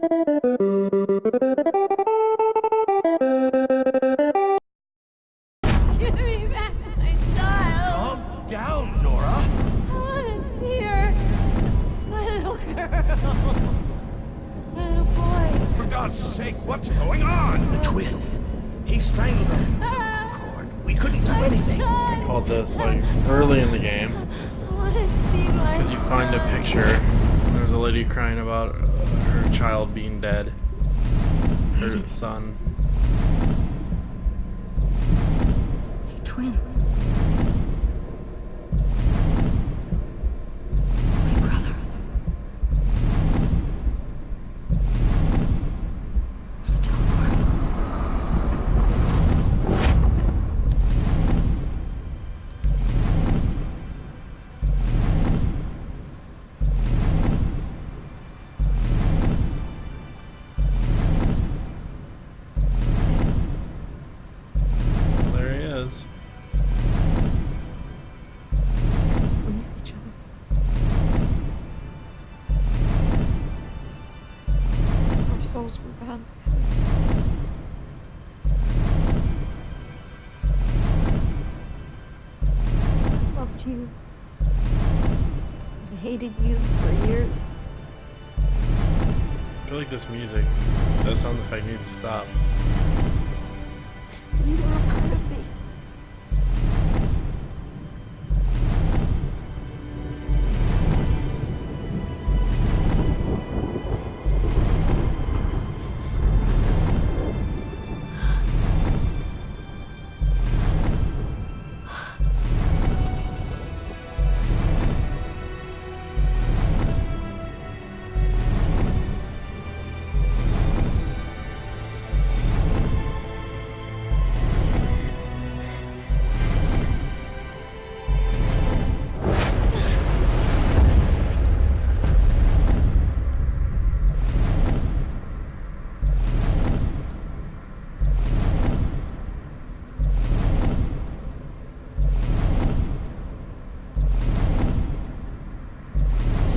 Give me back my child. Calm down, Nora. I want to see her. My little girl. My little boy. For God's sake, what's going on? The twin. He strangled her. Ah, Cord. We couldn't do my anything. son. I called this like early in the game I want to see my because you find a son. picture and there's a lady crying about her child being dead, her son. Hey, twin. My brother. Still alive. There he is. Leave each other. Our souls were bound together. I loved you. I hated you for years. I feel like this music, that sound effect needs to stop. You were a part of me.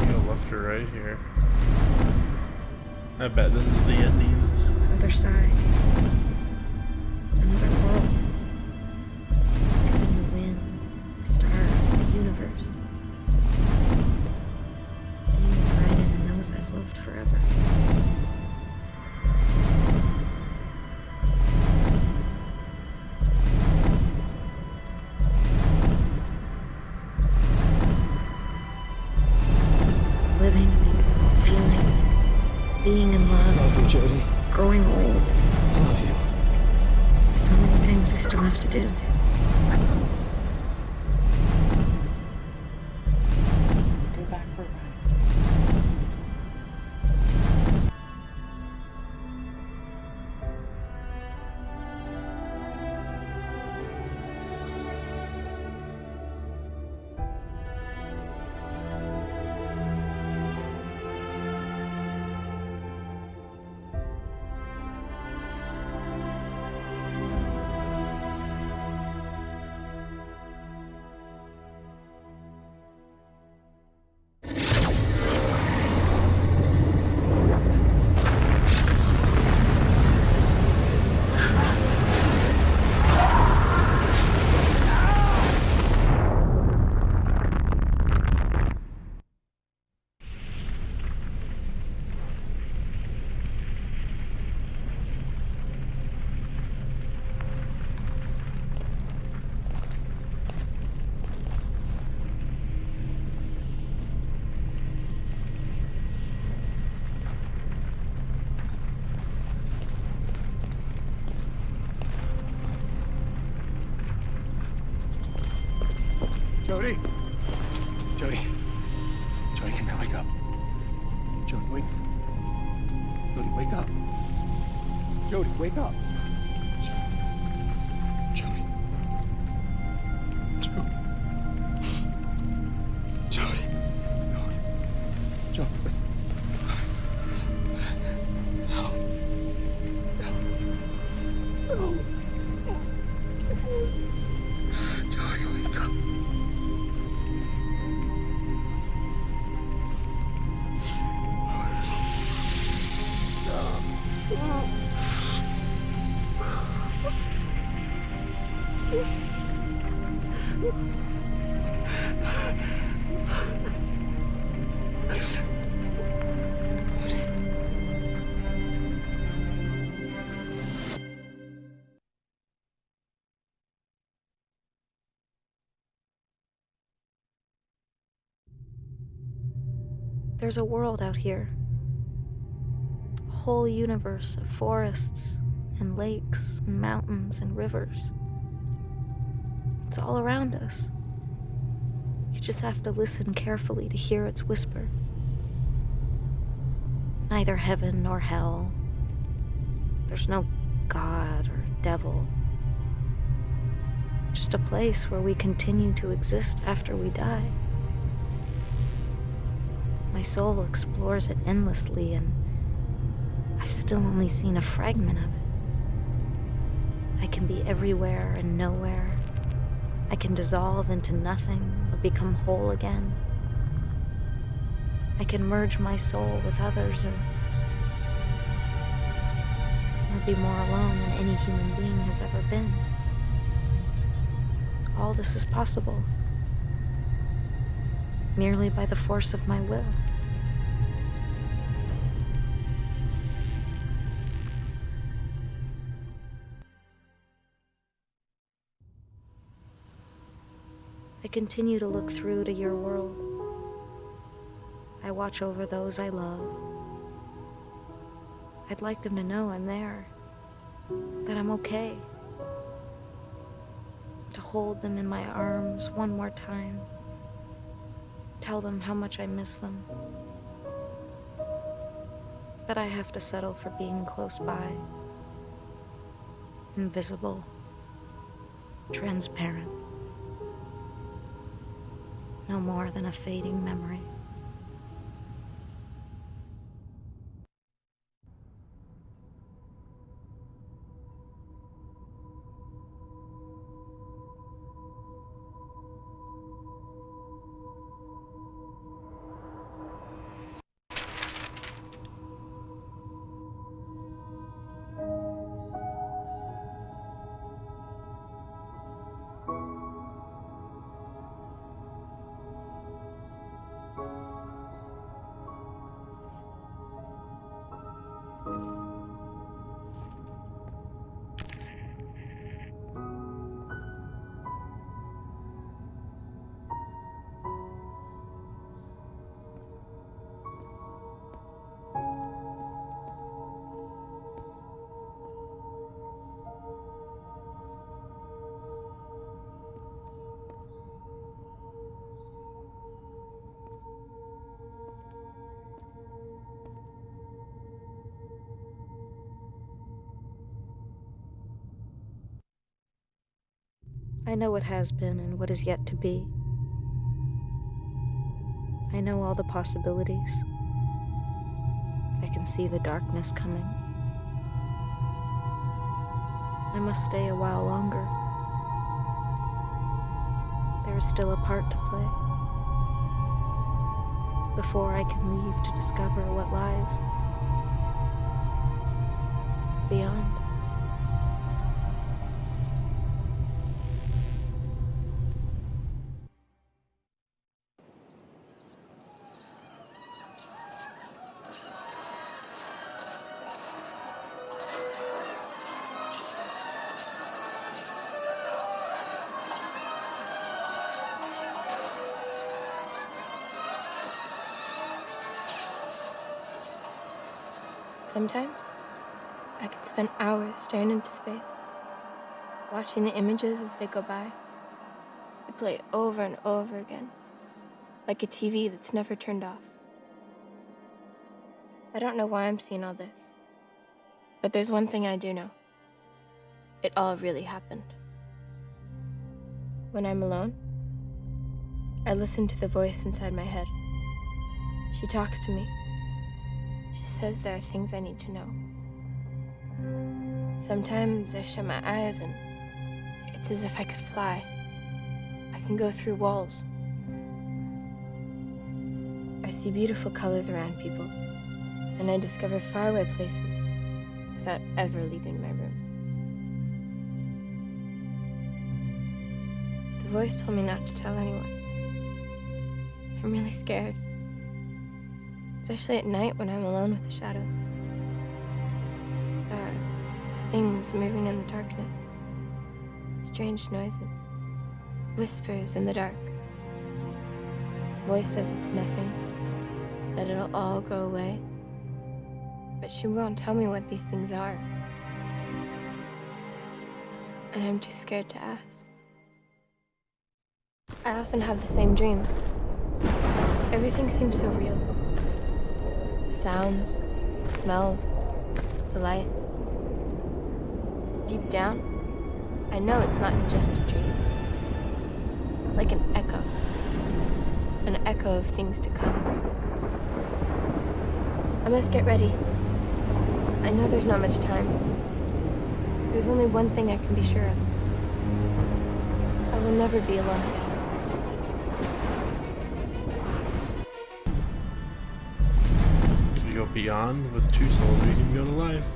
You go left or right here. I bet this is the endings. Other side. Another world. And the wind, the stars, the universe. Being divided in those I've loved forever. Living, feeling, being in love, Love you, Jody. growing old. I love you. So many things I still have to do. Go back for a ride. Jody. Jody. Jody, come here. Wake up. Jody, wake. Jody, wake up. Jody, wake up. Jody. Jody. Jody. Jody. No. No. Jody, wake up. There's a world out here. A whole universe of forests and lakes and mountains and rivers. It's all around us. You just have to listen carefully to hear its whisper. Neither heaven nor hell. There's no God or devil. Just a place where we continue to exist after we die. My soul explores it endlessly, and I've still only seen a fragment of it. I can be everywhere and nowhere. I can dissolve into nothing or become whole again. I can merge my soul with others or be more alone than any human being has ever been. All this is possible merely by the force of my will. I continue to look through to your world. I watch over those I love. I'd like them to know I'm there, that I'm okay. To hold them in my arms one more time. Tell them how much I miss them. But I have to settle for being close by. Invisible. Transparent. No more than a fading memory. I know what has been and what is yet to be. I know all the possibilities. I can see the darkness coming. I must stay a while longer. There is still a part to play before I can leave to discover what lies beyond. Sometimes, I could spend hours staring into space, watching the images as they go by. They play over and over again, like a TV that's never turned off. I don't know why I'm seeing all this, but there's one thing I do know. It all really happened. When I'm alone, I listen to the voice inside my head. She talks to me. She says there are things I need to know. Sometimes I shut my eyes and it's as if I could fly. I can go through walls. I see beautiful colors around people, and I discover faraway places without ever leaving my room. The voice told me not to tell anyone. I'm really scared, especially at night when I'm alone with the shadows. There are things moving in the darkness, strange noises, whispers in the dark. The voice says it's nothing, that it'll all go away, but she won't tell me what these things are. And I'm too scared to ask. I often have the same dream. Everything seems so real. The sounds, the smells, the light. Deep down, I know it's not just a dream. It's like an echo of things to come. I must get ready. I know there's not much time. There's only one thing I can be sure of. I will never be alone again. So you go beyond with two souls, you can go to life.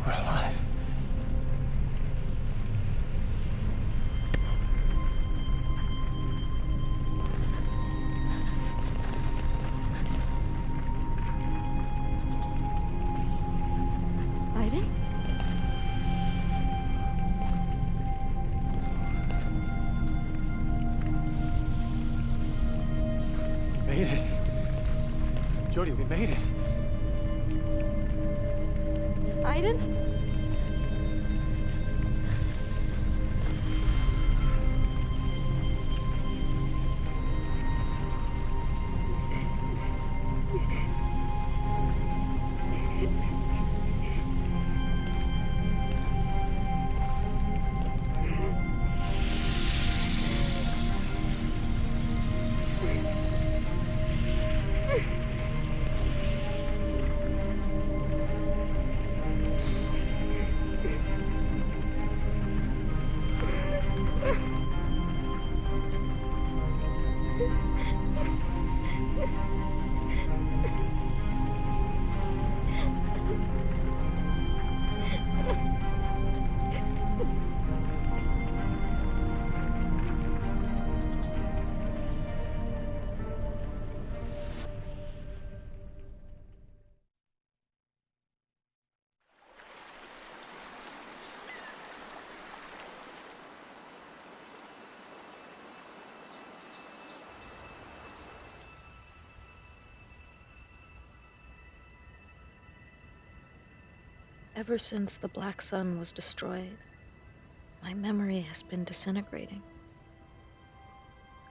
We're alive. Aiden? Made it. Jody, we made it. Aiden? Ever since the Black Sun was destroyed, my memory has been disintegrating.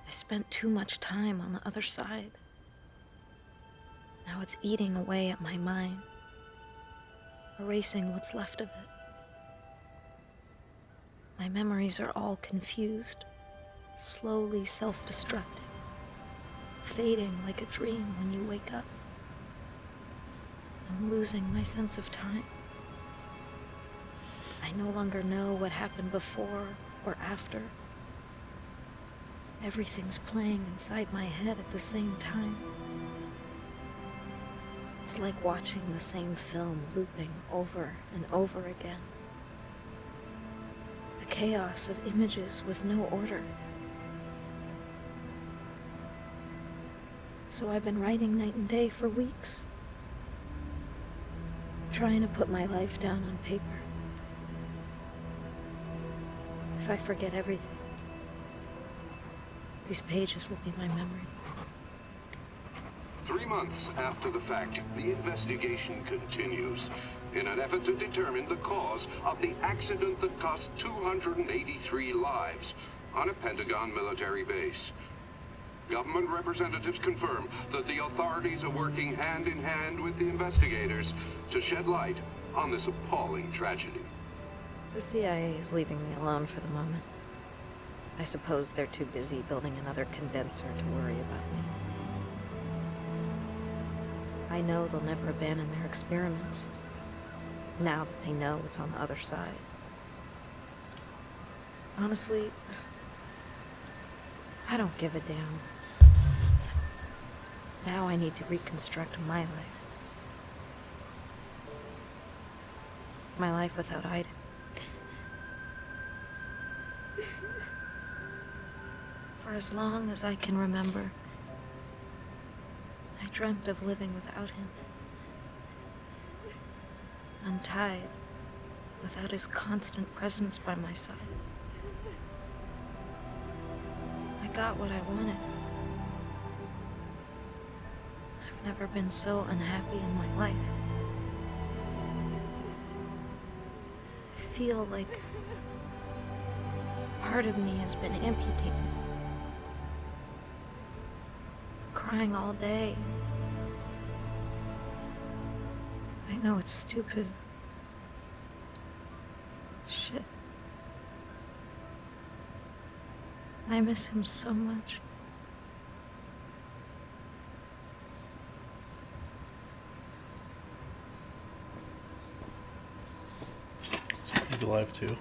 I spent too much time on the other side. Now it's eating away at my mind, erasing what's left of it. My memories are all confused, slowly self-destructing, fading like a dream when you wake up. I'm losing my sense of time. I no longer know what happened before or after. Everything's playing inside my head at the same time. It's like watching the same film looping over and over again. A chaos of images with no order. So I've been writing night and day for weeks. Trying to put my life down on paper. If I forget everything, these pages will be my memory. 3 months after the fact, the investigation continues in an effort to determine the cause of the accident that cost 283 lives on a Pentagon military base. Government representatives confirm that the authorities are working hand in hand with the investigators to shed light on this appalling tragedy. The CIA is leaving me alone for the moment. I suppose they're too busy building another condenser to worry about me. I know they'll never abandon their experiments, now that they know what's on the other side. Honestly, I don't give a damn. Now I need to reconstruct my life. My life without Iden. For as long as I can remember, I dreamt of living without him. Untied, without his constant presence by my side. I got what I wanted. I've never been so unhappy in my life. I feel like part of me has been amputated. Crying all day. I know it's stupid. Shit. I miss him so much. He's alive too.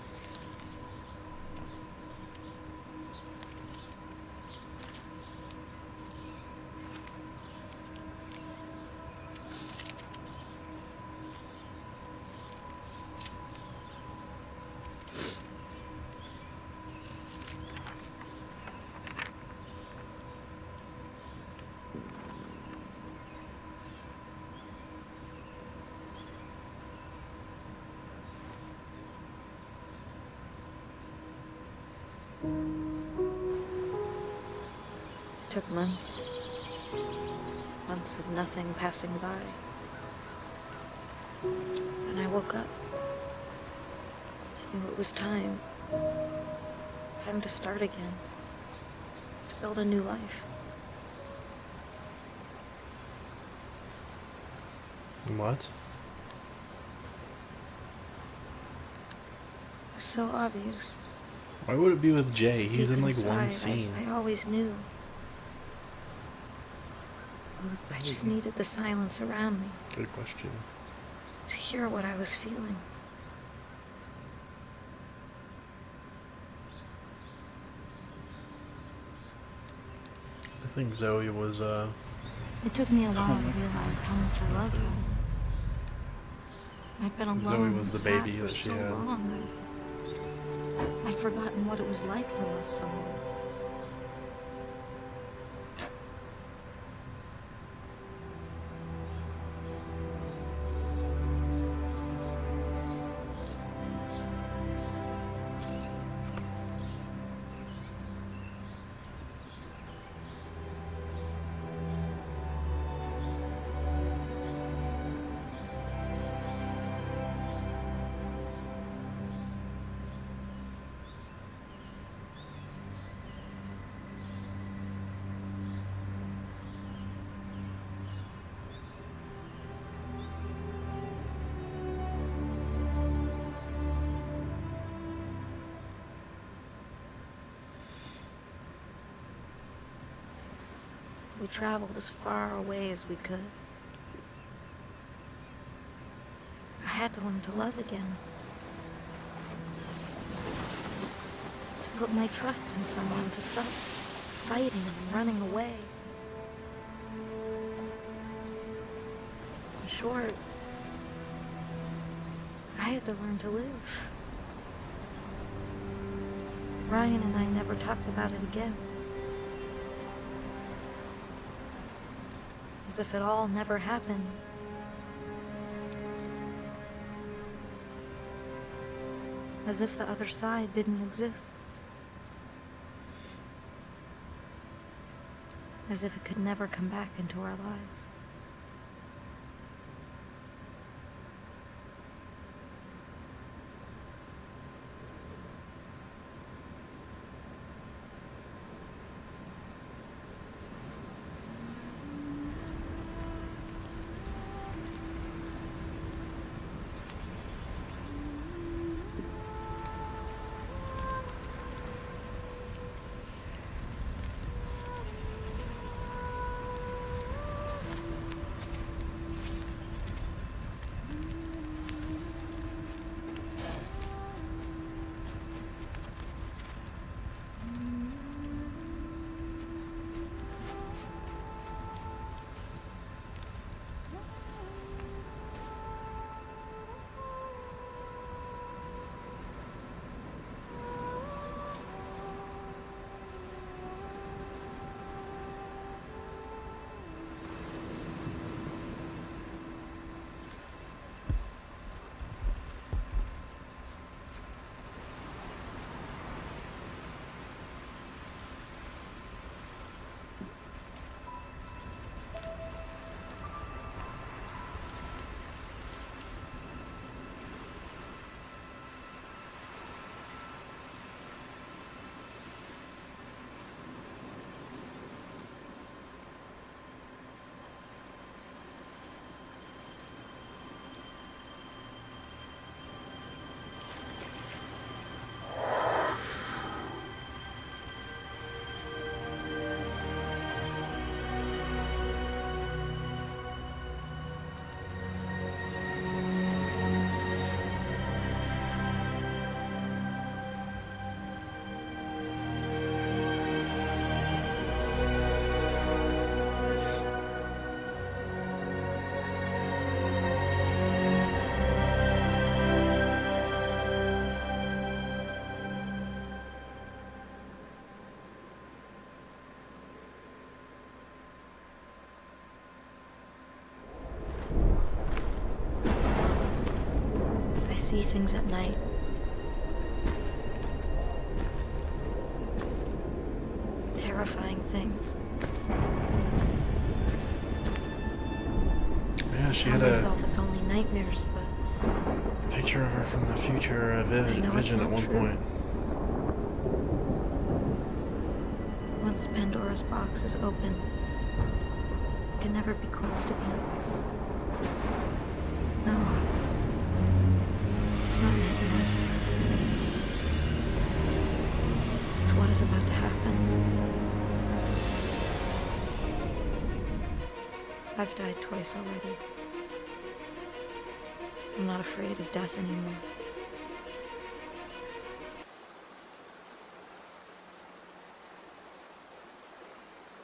It took months. Months of nothing passing by. And I woke up. I knew it was time. Time to start again. To build a new life. What? It was so obvious. Why would it be with Jay? He's Deep in like one inside, scene. I always knew. I just needed the silence around me Good question. to hear what I was feeling. I think Zoey was It took me a while to realize how much I loved her. I'd been alone Zoey and was the sad baby for that she so had. long. I'd forgotten what it was like to love someone. We traveled as far away as we could. I had to learn to love again. To put my trust in someone, to stop fighting and running away. In short, I had to learn to live. Ryan and I never talked about it again. as if it all never happened. As if the other side didn't exist. As if it could never come back into our lives. See things at night. Terrifying things. Yeah, she Tell had myself it's only nightmares, but a picture of her from the future vision at one point. Once Pandora's box is open, it can never be closed again. No. It's not nightmares. It's what is about to happen. I've died twice already. I'm not afraid of death anymore.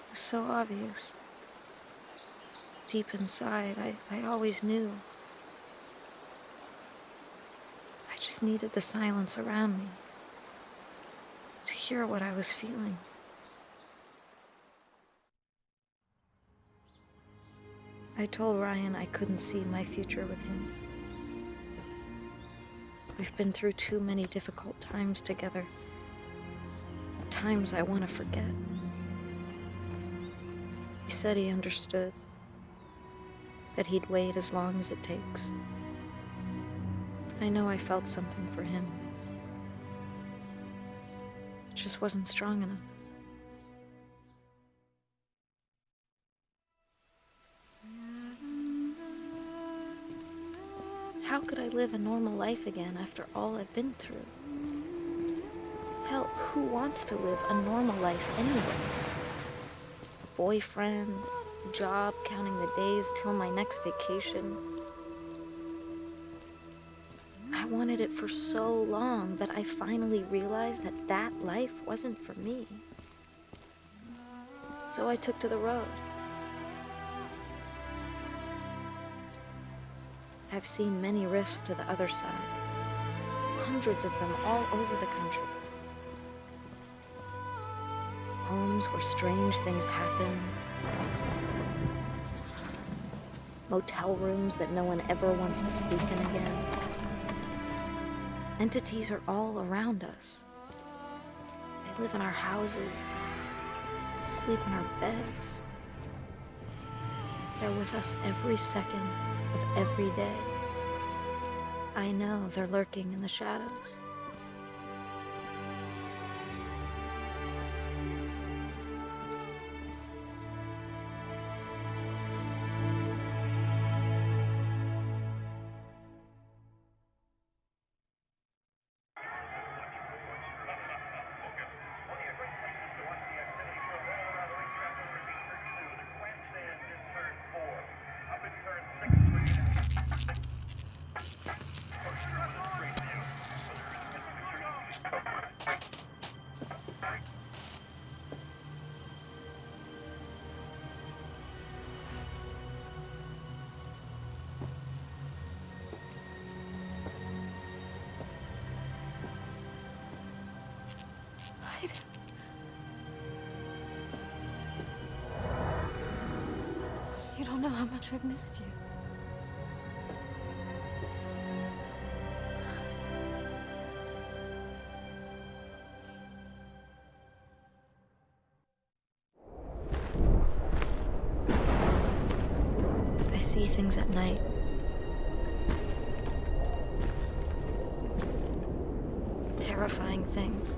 It was so obvious. Deep inside, I always knew. I just needed the silence around me to hear what I was feeling. I told Ryan I couldn't see my future with him. We've been through too many difficult times together. Times I want to forget. He said he understood. That he'd wait as long as it takes. I know I felt something for him. It just wasn't strong enough. How could I live a normal life again after all I've been through? Hell, who wants to live a normal life anyway? A boyfriend, a job, counting the days till my next vacation. I wanted it for so long, but I finally realized that that life wasn't for me. So I took to the road. I've seen many rifts to the other side. Hundreds of them all over the country. Homes where strange things happen. motel rooms that no one ever wants to sleep in again. Entities are all around us. They live in our houses, sleep in our beds. They're with us every second of every day. I know they're lurking in the shadows. You don't know how much I've missed you. I see things at night. Terrifying things.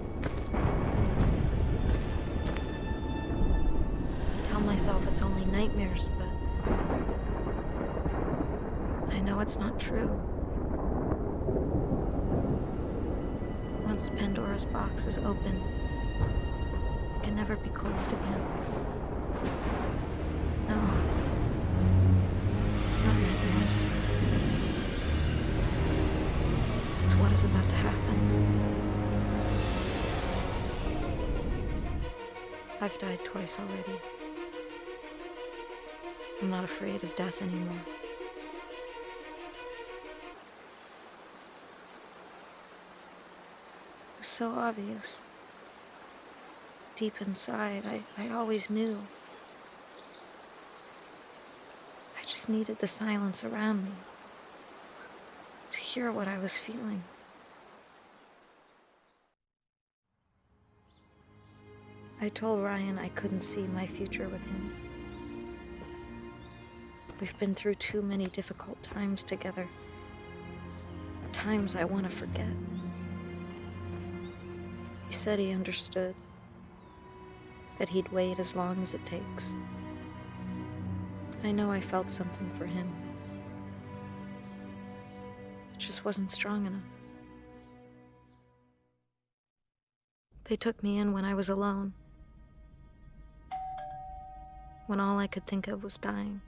I tell myself it's only nightmares, but I know it's not true. Once Pandora's box is open, it can never be closed again. No. It's not nightmares. It's what is about to happen. I've died twice already. I'm not afraid of death anymore. It was so obvious. Deep inside, I always knew. I just needed the silence around me to hear what I was feeling. I told Ryan I couldn't see my future with him. We've been through too many difficult times together. Times I want to forget. He said he understood. That he'd wait as long as it takes. I know I felt something for him. It just wasn't strong enough. They took me in when I was alone. When all I could think of was dying.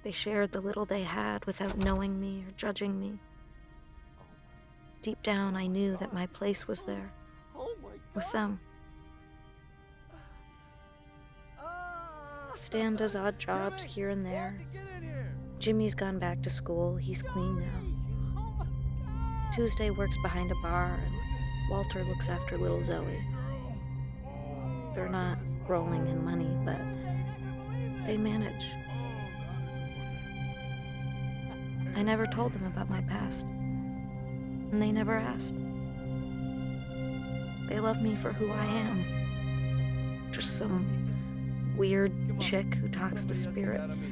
They shared the little they had without knowing me or judging me. Deep down, I knew that my place was there. With them. Stan does odd jobs here and there. Jimmy's gone back to school. He's clean now. Tuesday works behind a bar, and Walter looks after little Zoey. They're not rolling in money, but they manage. I never told them about my past, and they never asked. They love me for who I am. Just some weird chick who talks to spirits.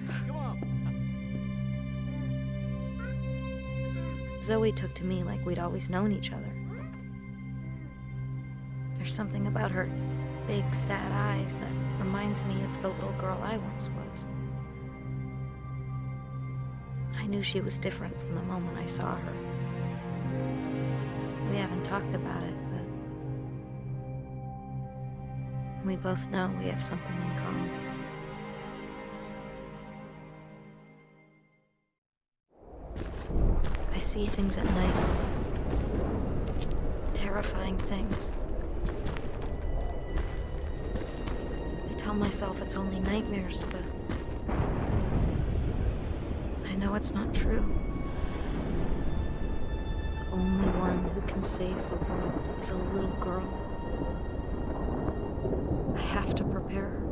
Zoey took to me like we'd always known each other. There's something about her big, sad eyes that reminds me of the little girl I once was. I knew she was different from the moment I saw her. We haven't talked about it, but we both know we have something in common. I see things at night. Terrifying things. I tell myself it's only nightmares, but I know it's not true. The only one who can save the world is a little girl. I have to prepare her.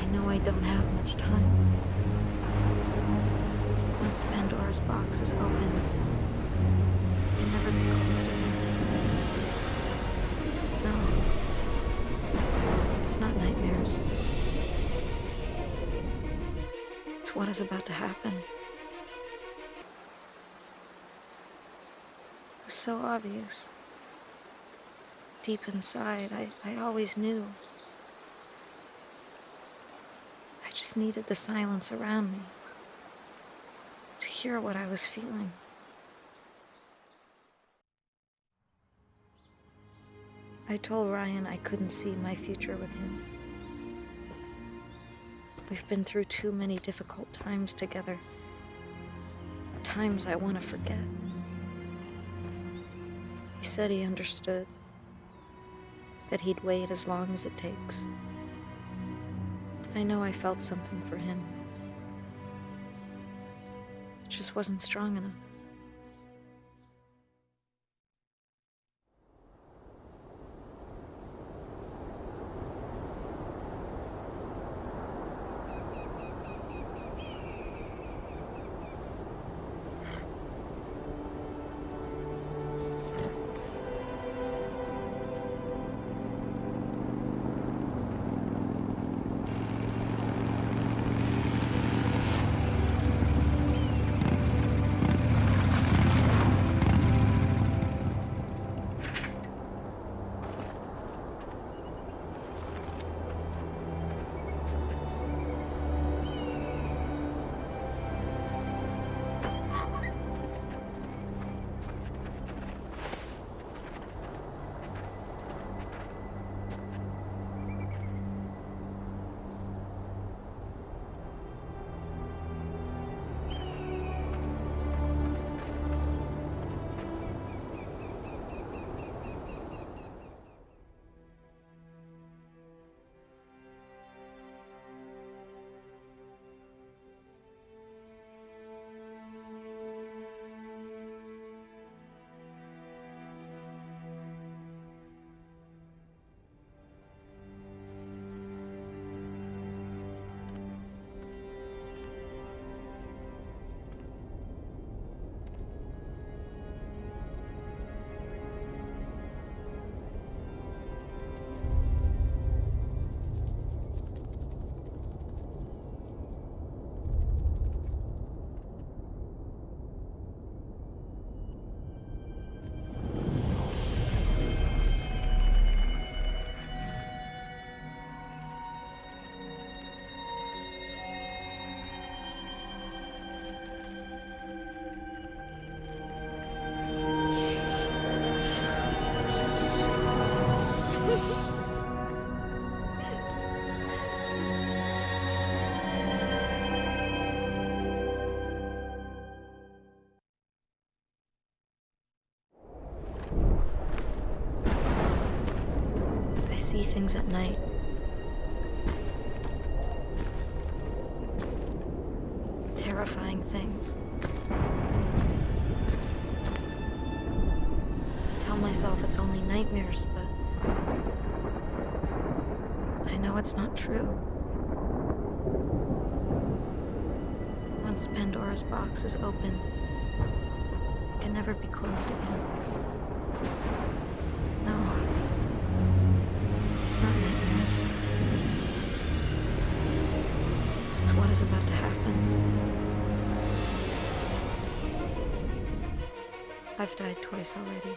I know I don't have much time. Once Pandora's box is open, it can never be closed again. No, it's not nightmares. It's what is about to happen. It was so obvious. Deep inside, I always knew. I just needed the silence around me to hear what I was feeling. I told Ryan I couldn't see my future with him. We've been through too many difficult times together. Times I want to forget. He said he understood. That he'd wait as long as it takes. I know I felt something for him. It just wasn't strong enough. I see things at night. Terrifying things. I tell myself it's only nightmares, but I know it's not true. Once Pandora's box is open, it can never be closed again. No. It's not nightmares. It's what is about to happen. I've died twice already.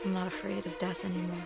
I'm not afraid of death anymore.